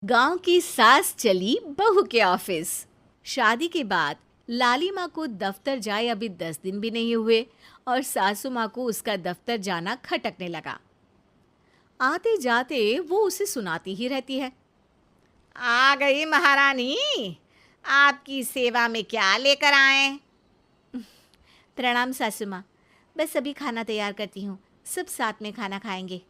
गांव की सास चली बहू के ऑफिस। शादी के बाद लाली माँ को दफ्तर जाए अभी 10 दिन भी नहीं हुए और सासू माँ को उसका दफ्तर जाना खटकने लगा। आते जाते वो उसे सुनाती ही रहती है। आ गई महारानी, आपकी सेवा में क्या लेकर आए? प्रणाम सासू माँ, बस अभी खाना तैयार करती हूँ, सब साथ में खाना खाएंगे।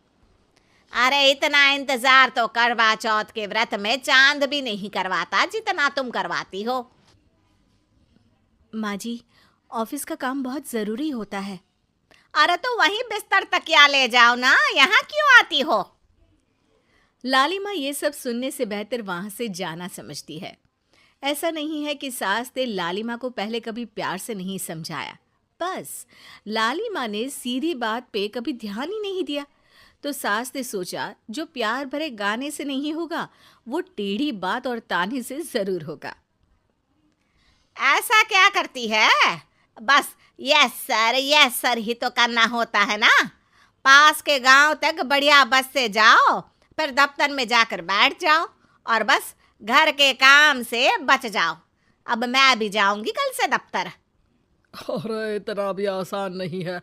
अरे इतना इंतजार तो करवा चौथ के व्रत में चांद भी नहीं करवाता जितना तुम करवाती हो। माँ जी, ऑफिस का काम बहुत ज़रूरी होता है। अरे तो वहीं बिस्तर तकिया ले जाओ ना, यहाँ क्यों आती हो? लाली माँ ये सब सुनने से बेहतर वहाँ से जाना समझती है। ऐसा नहीं है कि सास ने लाली माँ को पहले कभी प्यार से नहीं समझाया, बस लाली माँ ने सीधी बात पे कभी ध्यान ही नहीं दिया। तो सास ने सोचा जो प्यार भरे गाने से नहीं होगा वो टेढ़ी बात और ताने से जरूर होगा। ऐसा क्या करती है? बस यस सर ही तो करना होता है ना। पास के गांव तक बढ़िया बस से जाओ, फिर दफ्तर में जाकर बैठ जाओ और बस घर के काम से बच जाओ। अब मैं भी जाऊंगी कल से दफ्तर। अरे इतना भी आसान नहीं है,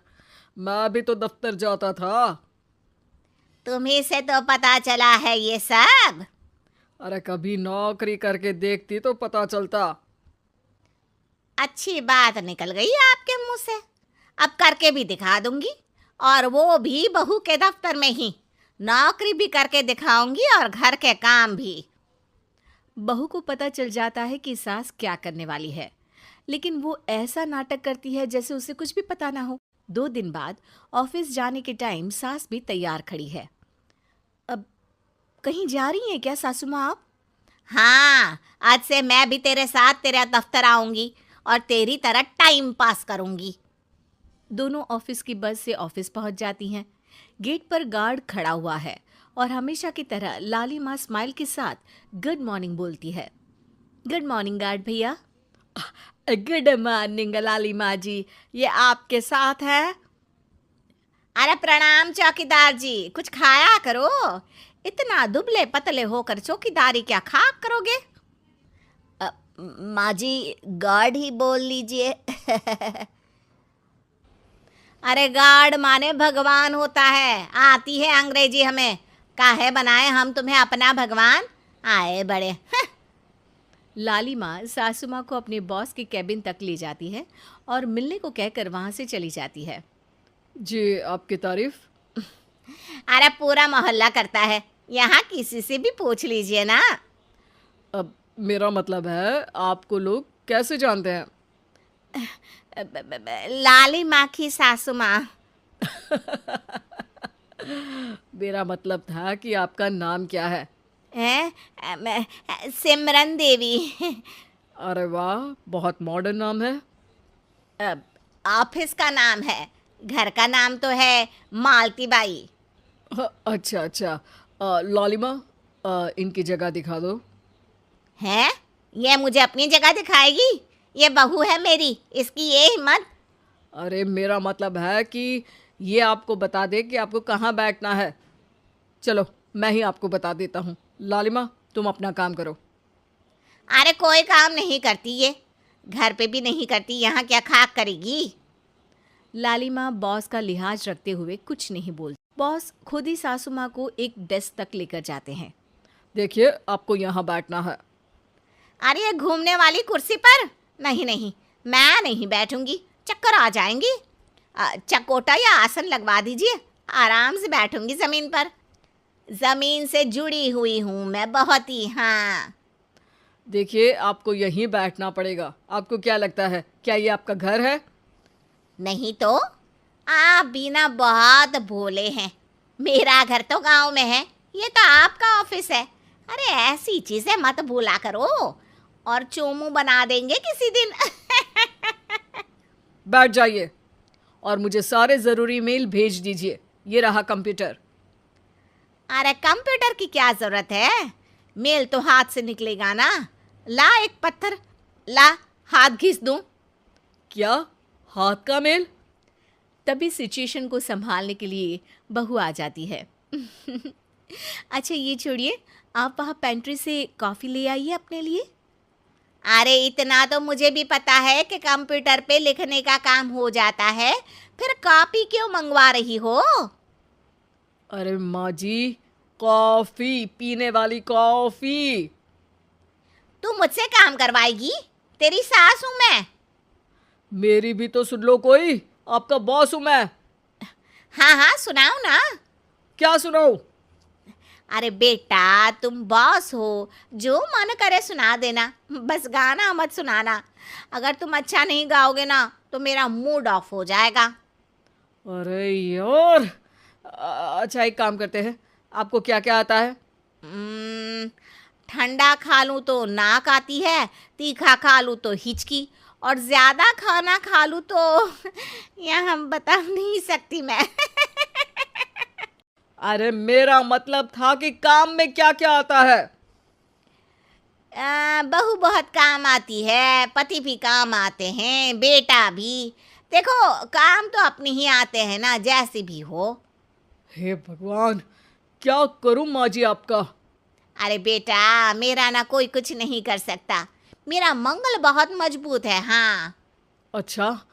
मैं भी तो दफ्तर जाता था। तुम्ही से तो पता चला है ये सब। अरे कभी नौकरी करके देखती तो पता चलता। अच्छी बात निकल गई आपके मुंह से। अब करके भी दिखा दूंगी, और वो भी बहू के दफ्तर में ही। नौकरी भी करके दिखाऊंगी और घर के काम भी। बहू को पता चल जाता है कि सास क्या करने वाली है, लेकिन वो ऐसा नाटक करती है जैसे उसे कुछ भी पता ना हो। 2 दिन बाद ऑफिस जाने के टाइम सास भी तैयार खड़ी है। अब कहीं जा रही हैं क्या सासू माँ आप? हाँ, आज से मैं भी तेरे साथ तेरा दफ्तर आऊंगी और तेरी तरह टाइम पास करूंगी। दोनों ऑफिस की बस से ऑफिस पहुंच जाती हैं। गेट पर गार्ड खड़ा हुआ है और हमेशा की तरह लाली माँ स्माइल के साथ गुड मॉर्निंग बोलती है। गुड मॉर्निंग गार्ड भैया। गुड मॉर्निंग लाली माँ जी, ये आपके साथ है? अरे प्रणाम चौकीदार जी, कुछ खाया करो। इतना दुबले पतले होकर चौकीदारी क्या खा करोगे? माँ जी, गार्ड ही बोल लीजिए। अरे गार्ड माने भगवान होता है, आती है अंग्रेजी हमें। काहे बनाए हम तुम्हें अपना भगवान? आए बड़े। लाली माँ सासू माँ को अपने बॉस के कैबिन तक ले जाती है और मिलने को कहकर वहाँ से चली जाती है। जी, आपकी तारीफ। अरे पूरा मोहल्ला करता है, यहाँ किसी से भी पूछ लीजिए ना। अब मेरा मतलब है आपको लोग कैसे जानते हैं? लाली माँ की सासू माँ। मेरा मतलब था कि आपका नाम क्या है? सिमरन देवी। अरे वाह, बहुत मॉडर्न नाम है। ऑफिस का नाम है, घर का नाम तो है मालती बाई। अच्छा अच्छा, लालिमा, इनकी जगह दिखा दो। है? ये मुझे अपनी जगह दिखाएगी? ये बहू है मेरी, इसकी ये हिम्मत। अरे मेरा मतलब है कि ये आपको बता दे कि आपको कहाँ बैठना है। चलो मैं ही आपको बता देता हूँ। लालिमा, तुम अपना काम करो। अरे कोई काम नहीं करती ये, घर पे भी नहीं करती, यहाँ क्या खाक करेगी? लाली माँ बॉस का लिहाज रखते हुए कुछ नहीं बोलती। बॉस खुद ही सासू माँ को एक डेस्क तक लेकर जाते हैं। देखिए, आपको यहाँ बैठना है। अरे ये घूमने वाली कुर्सी पर? नहीं नहीं, मैं नहीं बैठूंगी, चक्कर आ जाएंगी। चकोटा या आसन लगवा दीजिए, आराम से बैठूंगी ज़मीन पर। ज़मीन से जुड़ी हुई हूँ मैं बहुत ही। हाँ देखिए, आपको यहीं बैठना पड़ेगा। आपको क्या लगता है, क्या ये आपका घर है? नहीं तो? आप भी ना बहुत भोले हैं। मेरा घर तो गांव में है, ये तो आपका ऑफिस है। अरे ऐसी चीज़ें मत भूला करो, और चोमू बना देंगे किसी दिन। बैठ जाइए और मुझे सारे ज़रूरी मेल भेज दीजिए। ये रहा कंप्यूटर। अरे कंप्यूटर की क्या ज़रूरत है, मेल तो हाथ से निकलेगा ना। ला एक पत्थर, ला हाथ घिस दूं। क्या? हाथ का मेल? तभी सिचुएशन को संभालने के लिए बहू आ जाती है। अच्छा ये छोड़िए, आप वहाँ पेंट्री से कॉफ़ी ले आइए अपने लिए। अरे इतना तो मुझे भी पता है कि कंप्यूटर पे लिखने का काम हो जाता है, फिर कॉपी क्यों मंगवा रही हो? अरे माँ जी, कॉफ़ी, पीने वाली कॉफ़ी। तू मुझसे काम करवाएगी? तेरी सास हूं मैं। मेरी भी तो सुन लो कोई, आपका बॉस हूँ मैं। हाँ हाँ सुनाओ ना। क्या सुनाऊँ? अरे बेटा तुम बॉस हो, जो मन करे सुना देना, बस गाना मत सुनाना। अगर तुम अच्छा नहीं गाओगे ना तो मेरा मूड ऑफ हो जाएगा। अरे यार, अच्छा एक काम करते हैं, आपको क्या क्या आता है? हम्म, ठंडा खा लूँ तो नाक आती है, तीखा खा लूँ तो हिचकी, और ज्यादा खाना खा लूँ तो यह हम बता नहीं सकती मैं। अरे मेरा मतलब था कि काम में क्या क्या आता है। बहू बहुत काम आती है, पति भी काम आते हैं, बेटा भी। देखो काम तो अपने ही आते हैं ना, जैसे भी हो। हे भगवान, क्या करूं माँ जी आपका। अरे बेटा मेरा ना कोई कुछ नहीं कर सकता, मेरा मंगल बहुत मजबूत है। हाँ अच्छा,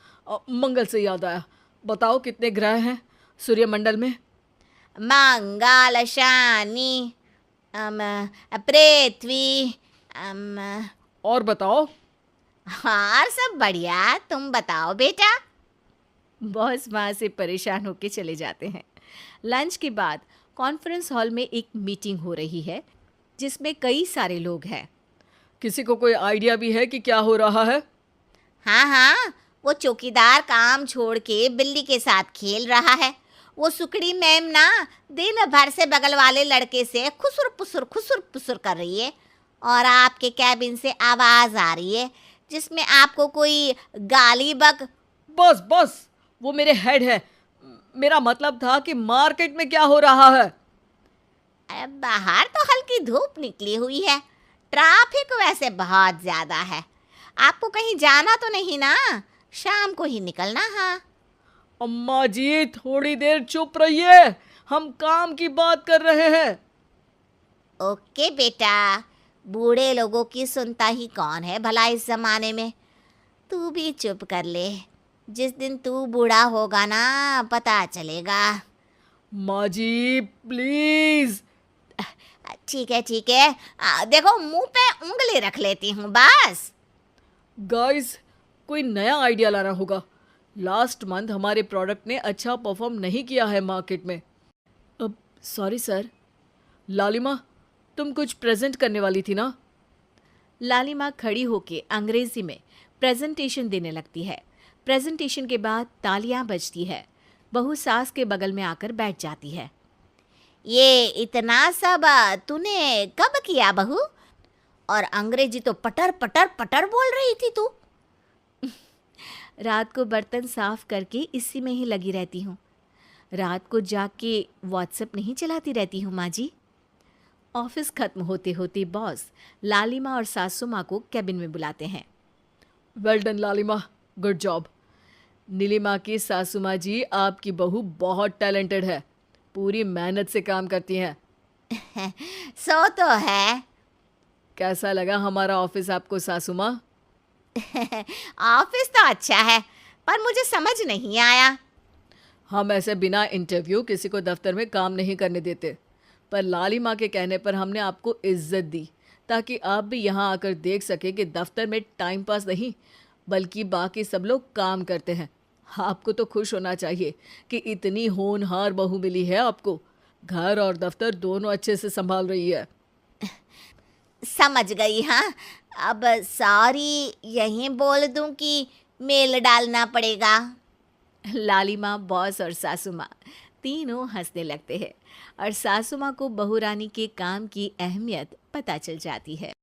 मंगल से याद आया, बताओ कितने ग्रह हैं सूर्यमंडल में? मंगल शनि पृथ्वी और बताओ। हाँ सब बढ़िया, तुम बताओ बेटा। बॉस वहाँ से परेशान होके चले जाते हैं। लंच के बाद कॉन्फ्रेंस हॉल में एक मीटिंग हो रही है जिसमें कई सारे लोग हैं। किसी को कोई आइडिया भी है कि क्या हो रहा है? हाँ हाँ, वो चौकीदार काम छोड़ के बिल्ली के साथ खेल रहा है। वो सुकड़ी मैम ना दिन भर से बगल वाले लड़के से खुसुर पुसुर कर रही है, और आपके कैबिन से आवाज आ रही है जिसमें आपको कोई गाली बक। बस बस, वो मेरे हेड है। मेरा मतलब था कि मार्केट में क्या हो रहा है। बाहर तो हल्की धूप निकली हुई है, ट्रैफिक वैसे बहुत ज्यादा है। आपको कहीं जाना तो नहीं ना? शाम को ही निकलना। हाँ अम्मा जी थोड़ी देर चुप रहिए, हम काम की बात कर रहे हैं। ओके बेटा, बूढ़े लोगों की सुनता ही कौन है भला इस जमाने में। तू भी चुप कर ले, जिस दिन तू बूढ़ा होगा ना पता चलेगा। माँ जी प्लीज। ठीक है ठीक है, देखो मुंह पे उंगली रख लेती हूँ बस। गाइस, कोई नया आइडिया लाना होगा। लास्ट मंथ हमारे प्रोडक्ट ने अच्छा परफॉर्म नहीं किया है मार्केट में। अब सॉरी सर। लालिमा, तुम कुछ प्रेजेंट करने वाली थी ना? लालिमा खड़ी होके अंग्रेजी में प्रेजेंटेशन देने लगती है। प्रेजेंटेशन के बाद तालियां बजती है। बहू सास के बगल में आकर बैठ जाती है। ये इतना सब तूने कब किया बहू? और अंग्रेजी तो पटर पटर पटर बोल रही थी तू। रात को बर्तन साफ करके इसी में ही लगी रहती हूँ। रात को जाग के व्हाट्सएप नहीं चलाती रहती हूँ माँ जी। ऑफिस खत्म होते होते बॉस लालिमा और सासू माँ को कैबिन में बुलाते हैं। वेल डन लालिमा, गुड जॉब। नीलिमा की सासू माँ जी, आपकी बहू बहुत टैलेंटेड है, पूरी मेहनत से काम करती हैं। सो तो है। कैसा लगा हमारा ऑफिस आपको सासू माँ? ऑफिस तो अच्छा है, पर मुझे समझ नहीं आया। हम ऐसे बिना इंटरव्यू किसी को दफ्तर में काम नहीं करने देते, पर लालिमा के कहने पर हमने आपको इज्जत दी ताकि आप भी यहाँ आकर देख सके कि दफ्तर में टाइम पास नहीं बल्कि बाकी सब लोग काम करते हैं। आपको तो खुश होना चाहिए कि इतनी होनहार बहू मिली है आपको। घर और दफ्तर दोनों अच्छे से संभाल रही है। समझ गई। हाँ अब सॉरी यहीं बोल दूं कि मेल डालना पड़ेगा? लालिमा, बॉस और सासू माँ तीनों हंसने लगते हैं और सासू माँ को बहू रानी के काम की अहमियत पता चल जाती है।